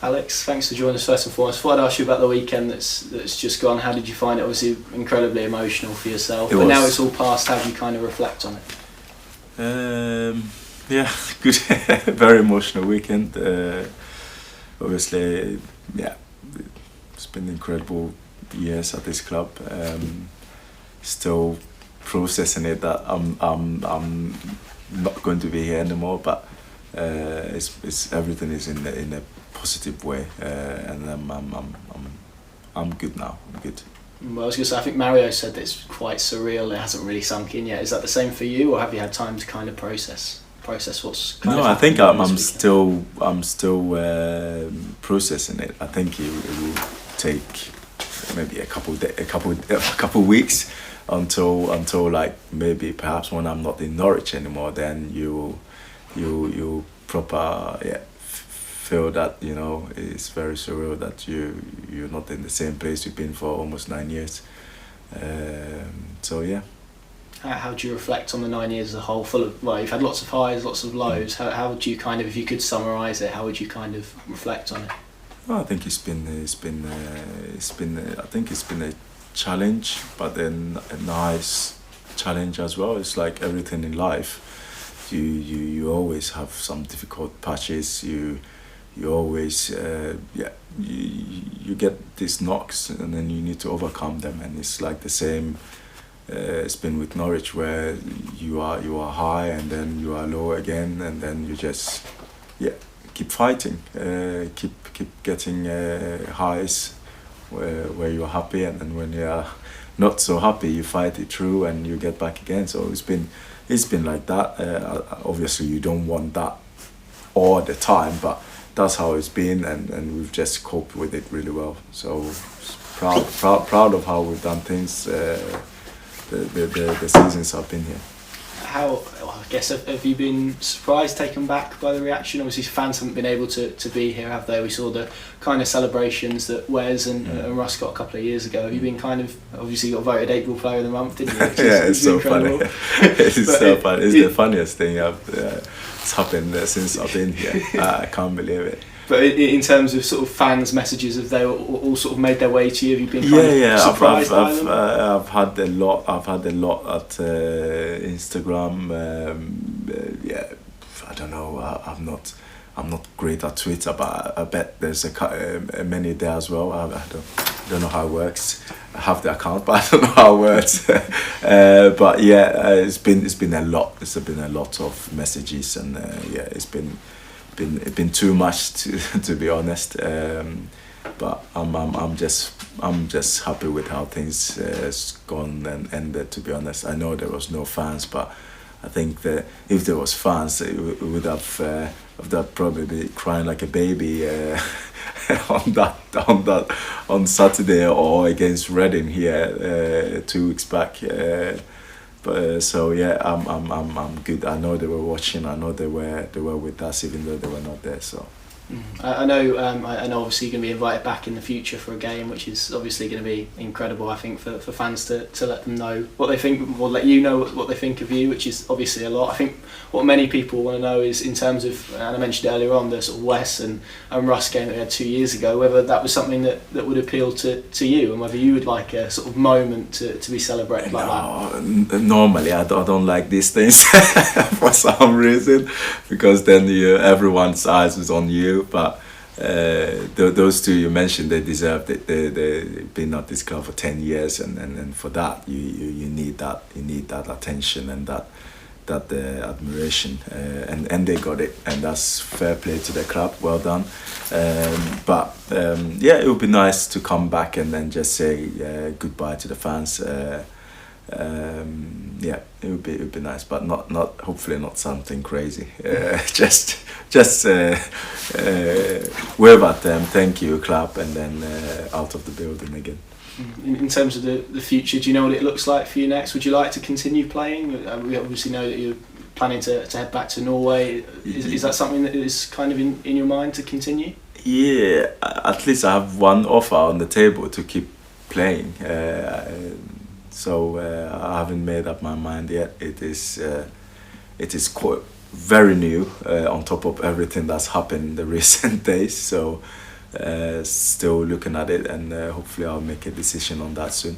Alex, thanks for joining us first and foremost. Thought I'd ask you about the weekend that's just gone. How did you find it? Obviously incredibly emotional for yourself, but now it's all past. How do you kind of reflect on it? Yeah, good. Very emotional weekend. Obviously, yeah, it's been incredible years at this club. Still processing it that I'm not going to be here anymore, but it's everything is in a positive way, and I'm good now. I'm good. Well, I was going to say, I think Mario said that it's quite surreal. It hasn't really sunk in yet. Is that the same for you, or have you had time to kind of process what's kind of? No, I think I'm still processing it. I think it will take maybe a couple weeks until like maybe perhaps when I'm not in Norwich anymore, then you proper feel that it's very surreal that you're not in the same place you've been for almost 9 years. So yeah. How do you reflect on the 9 years as a whole? You've had lots of highs, lots of lows. How would you kind of, if you could summarise it, how would you kind of reflect on it? Well, I think it's been a challenge, but then a nice challenge as well. It's like everything in life. You always have some difficult patches. You always you get these knocks, and then you need to overcome them. And it's like the same. It's been with Norwich, where you are high and then you are low again, and then you just keep fighting, keep getting highs where you're happy, and then when you're not so happy, you fight it through and you get back again. So it's been like that. Obviously, you don't want that all the time, but that's how it's been, and we've just coped with it really well. So proud of how we've done things. The seasons I've been here. I guess, have you been surprised, taken back by the reaction? Obviously, fans haven't been able to be here, have they? We saw the kind of celebrations that Wes and Russ got a couple of years ago. Have you been kind of, obviously you got voted April Player of the Month, didn't you? It's so funny. It's so funny. It's the funniest thing it's happened since I've been here. I can't believe it. But in terms of sort of fans' messages, have they all sort of made their way to you? Have you been kind of surprised by them? I've had a lot. I've had a lot at Instagram. I don't know. I'm not great at Twitter, but I bet there's many there as well. I don't know how it works. I have the account, but I don't know how it works. But yeah, it's been a lot. It's been a lot of messages, and it's been too much to be honest, but I'm just happy with how things has gone and ended. To be honest, I know there was no fans, but I think that if there was fans, it would have probably been crying like a baby on Saturday or against Reading here 2 weeks back. But so yeah, I'm good. I know they were watching. I know they were with us, even though they were not there. So. I know obviously you're going to be invited back in the future for a game, which is obviously going to be incredible, I think, for fans to let them know what they think, or let you know what they think of you, which is obviously a lot. I think what many people want to know is, in terms of, and I mentioned earlier on, the sort of Wes and Russ game that we had 2 years ago, whether that was something that would appeal to you, and whether you would like a sort of moment to be celebrated like that. Normally I don't like these things for some reason, because then everyone's eyes is on you. But those two you mentioned, they deserved it. They've been at this club for 10 years, and for that you need that attention and that admiration, and they got it, and that's fair play to the club. Well done. But it would be nice to come back and then just say goodbye to the fans. It would be nice, but not hopefully not something crazy. Just wave at them, thank you, clap, and then out of the building again. In terms of the future, do you know what it looks like for you next? Would you like to continue playing? We obviously know that you're planning to head back to Norway. Is that something that is kind of in your mind to continue? Yeah, at least I have one offer on the table to keep playing. So I haven't made up my mind yet. It is quite very new on top of everything that's happened in the recent days. So still looking at it, and hopefully I'll make a decision on that soon.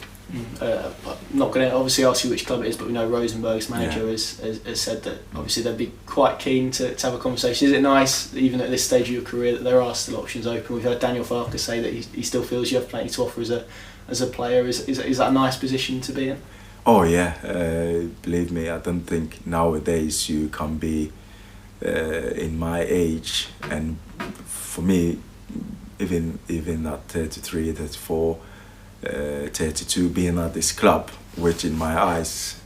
I'm not going to obviously ask you which club it is, but we know Rosenberg's manager has said that obviously they'd be quite keen to have a conversation. Is it nice, even at this stage of your career, that there are still options open? We've heard Daniel Farke say that he still feels you have plenty to offer as a player. Is that a nice position to be in? Oh yeah, believe me, I don't think nowadays you can be in my age, and for me, even at 33, 34, 32, being at this club, which in my eyes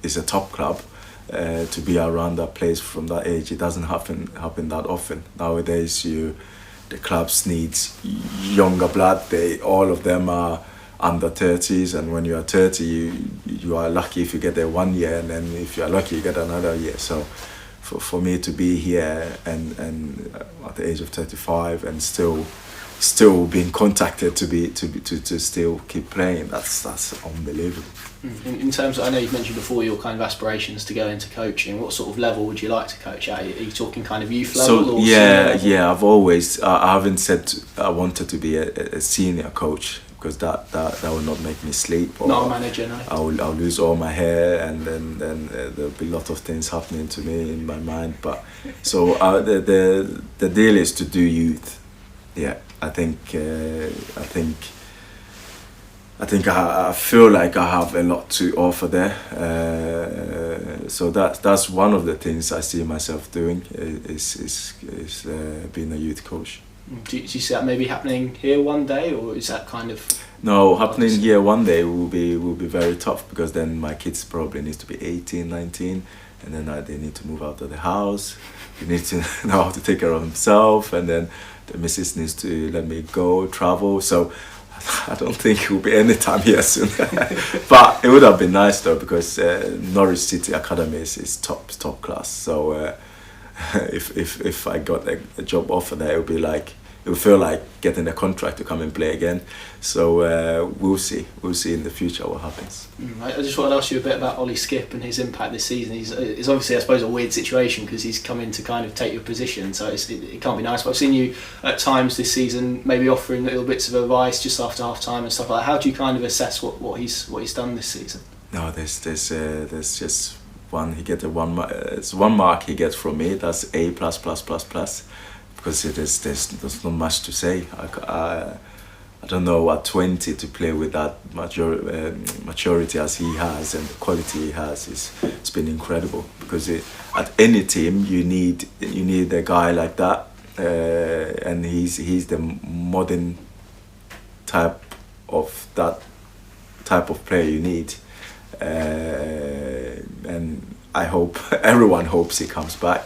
is a top club, to be around that place from that age, it doesn't happen that often nowadays. The clubs needs younger blood. All of them are under 30s, and when you are 30, you are lucky if you get there 1 year, and then if you are lucky you get another year. So for me to be here and at the age of 35 and still being contacted to still keep playing, that's unbelievable. In terms of, I know you've mentioned before your kind of aspirations to go into coaching. What sort of level would you like to coach at? Are you talking kind of youth level? So or yeah, I've always I haven't said I wanted to be a senior coach, because that will not make me sleep. Or not a manager, no. I'll lose all my hair, and then there'll be a lot of things happening to me in my mind. But so the deal is to do youth. Yeah, I feel like I have a lot to offer there. So that's one of the things I see myself doing is being a youth coach. Do you see that maybe happening here one day, or is that kind of... No, happening here one day will be very tough, because then my kids probably need to be 18, 19, and then they need to move out of the house. You need to know how to take care of themselves, and then the missus needs to let me go travel. So I don't think it will be any time here soon. But it would have been nice though, because Norwich City Academy is top class. So if I got a job offer there, it would feel like getting a contract to come and play again. So we'll see in the future what happens. I just wanted to ask you a bit about Ollie Skipp and his impact this season. It's obviously, I suppose, a weird situation, because he's come in to kind of take your position, so it can't be nice. But I've seen you at times this season maybe offering little bits of advice just after half time and stuff like that. How do you kind of assess what he's done this season? No, there's just one. He gets it's 1 mark he gets from me. That's A++++. Because there's not much to say. I don't know, at 20 to play with that maturity as he has, and the quality he has, it's been incredible. Because at any team you need a guy like that, and he's the modern type of player you need, and I hope everyone hopes he comes back.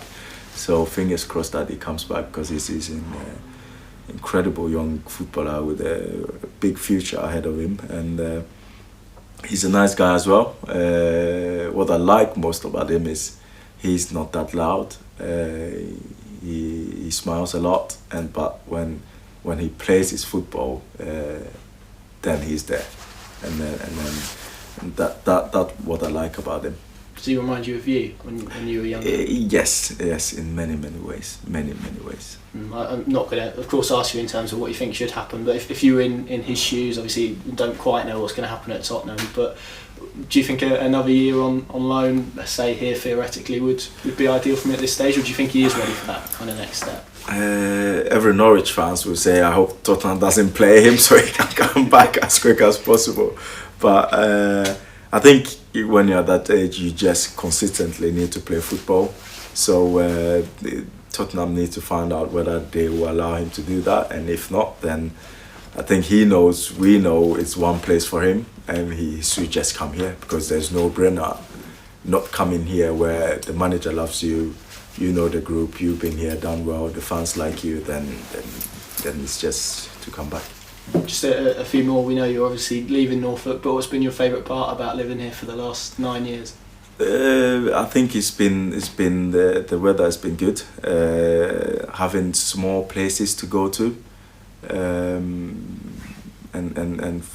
So fingers crossed that he comes back, because he's an incredible young footballer with a big future ahead of him, and he's a nice guy as well. What I like most about him is he's not that loud. He smiles a lot, but when he plays his football, then he's there, and that what I like about him. Does he remind you of you when you were younger? Yes, in many ways. I'm not going to, of course, ask you in terms of what you think should happen, but if you were in his shoes, obviously you don't quite know what's going to happen at Tottenham, but do you think another year on loan, let's say here theoretically, would be ideal for him at this stage, or do you think he is ready for that kind of next step? Every Norwich fans will say, I hope Tottenham doesn't play him so he can come back as quick as possible. But I think when you're at that age, you just consistently need to play football. So Tottenham need to find out whether they will allow him to do that, and if not, then I think we know it's one place for him, and he should just come here, because there's no brainer not coming here where the manager loves you, you know the group, you've been here, done well, the fans like you, then it's just to come back. Just a few more. We know you're obviously leaving Norfolk, but what's been your favourite part about living here for the last 9 years? I think it's been the weather has been good. Having small places to go to, and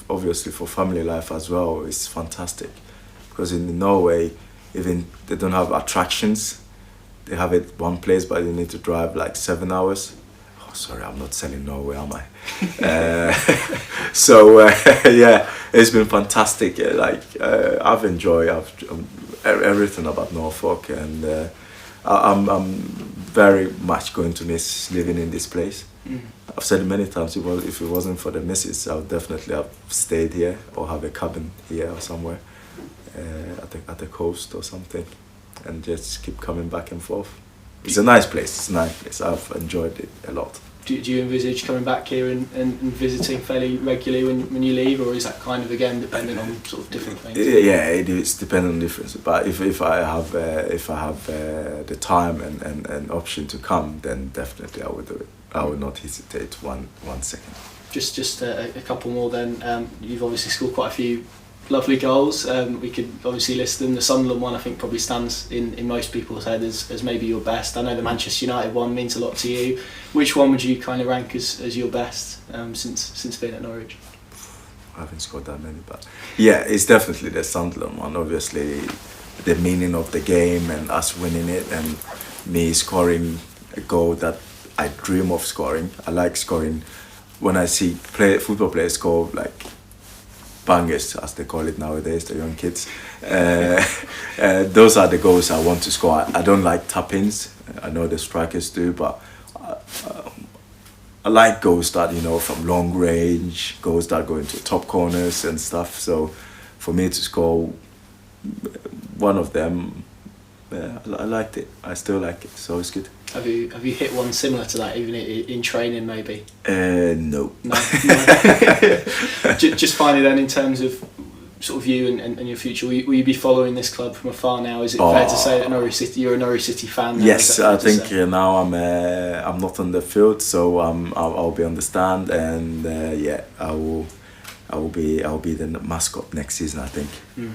obviously for family life as well, it's fantastic. Because in Norway, even they don't have attractions. They have it one place, but you need to drive like 7 hours. sorry, I'm not selling Norway, am I? So yeah, it's been fantastic. I've enjoyed everything about Norfolk, and I'm very much going to miss living in this place. I've said it many times, if it wasn't for the missus, I would definitely have stayed here or have a cabin here or somewhere at the coast or something, and just keep coming back and forth. It's a nice place. It's a nice place. I've enjoyed it a lot. Do you envisage coming back here and visiting fairly regularly when you leave, or is that kind of again dependent on sort of different things? Yeah, it is dependent on difference. But if I have the time and option to come, then definitely I would do it. I would not hesitate one second. Just a couple more then. You've obviously scored quite a few lovely goals. We could obviously list them. The Sunderland one I think probably stands in most people's head as maybe your best. I know the Manchester United one means a lot to you. Which one would you kind of rank as your best since being at Norwich? I haven't scored that many, but yeah, it's definitely the Sunderland one. Obviously, the meaning of the game and us winning it, and me scoring a goal that I dream of scoring. I like scoring when I see football players score like bangers, as they call it nowadays, the young kids. Those are the goals I want to score. I don't like tap-ins. I know the strikers do, but I like goals that, from long range, goals that go into top corners and stuff. So for me to score one of them, I liked it. I still like it, so it's good. Have you hit one similar to that, even in training maybe? No. No. Just finally then, in terms of sort of you and your future, will you be following this club from afar now? Is it fair to say that Norwich City, you're a Norwich City fan now? Yes, I think now I'm not on the field, so I'll be on the stand, and yeah, I'll be the mascot next season, I think.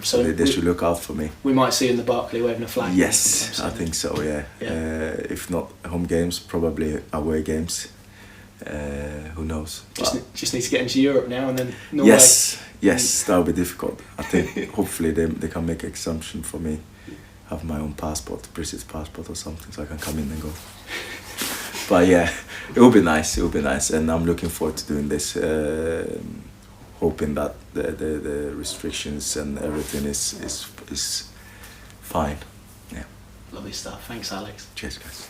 So they should look out for me. We might see you in the Barclay waving a flag. Yes, I think so. Yeah. If not home games, probably away games. Who knows? Just need to get into Europe now and then Norway. Yes, that'll be difficult. I think hopefully they can make exemption for me. Have my own passport, British passport or something, so I can come in and go. But yeah, it will be nice. And I'm looking forward to doing this. Hoping that the restrictions and everything is fine. Yeah. Lovely stuff. Thanks, Alex. Cheers, guys.